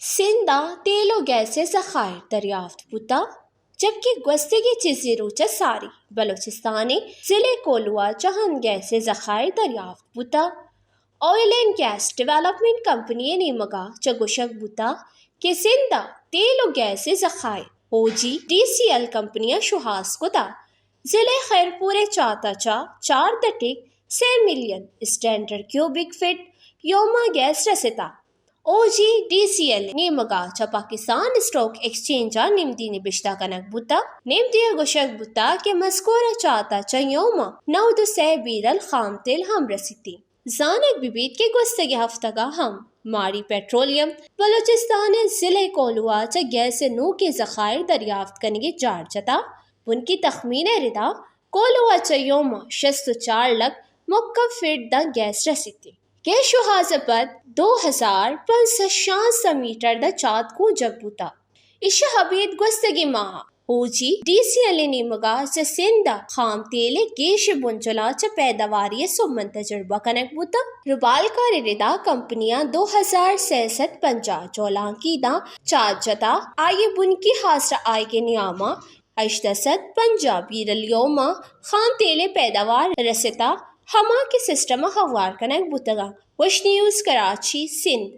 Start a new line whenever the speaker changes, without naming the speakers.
سندھ تیل و گیس ذخائر دریافت بوتا جبکہ گوستگی چیزی روچہ ساری بلوچستان ضلع کولوا چہن گیس ذخائر دریافت بوتا oil and gas development company نیمگا چگوشک بوتا کہ سندھ تیل و گیس ذخائر او جی ڈی سی ایل کمپنیاں شہاس کتا ضلع خیرپورے چاتا چار دٹک 6 ملین اسٹینڈرڈ کیوبک فٹ یوما گیس رستا O G D C L نیمگا چا پاکستان اسٹاک ایکسچینجا نمدی نبشتہ کنک بوتا نمدی گوشک بوتا کہ مذکورہ چاہتا چا یوما 9 بیرل خام تیل ہم رسیتی زانک ببیت کے گستگی ہفتہ کا ہم ماری پیٹرولیم بلوچستان ضلع کولوا چا گیس نو کے ذخائر دریافت کرنے کے جار چتا ان کی تخمین ردا کولوا چا یوما 64 لک مکب فٹ دا گیس رسیتی کہ شہاز پد 2566 میٹر دا چات کو جبوتا اشہ حبید گستگی ماہ او جی ڈی سی ایل نیمگا چا سندھ خام تیل گیش بنچلا چا پیداواری سمن تجربہ کنک بوتا ربال کا ردا کمپنیاں 2650 چولان کی دا چات جتا آئیے بن کی حاصر آئے کے نیاما 850 بیرل یوما خام تیل پیداوار رستا ہما کے سسٹم خوار کنک بوتگا وش نیوز کراچی سندھ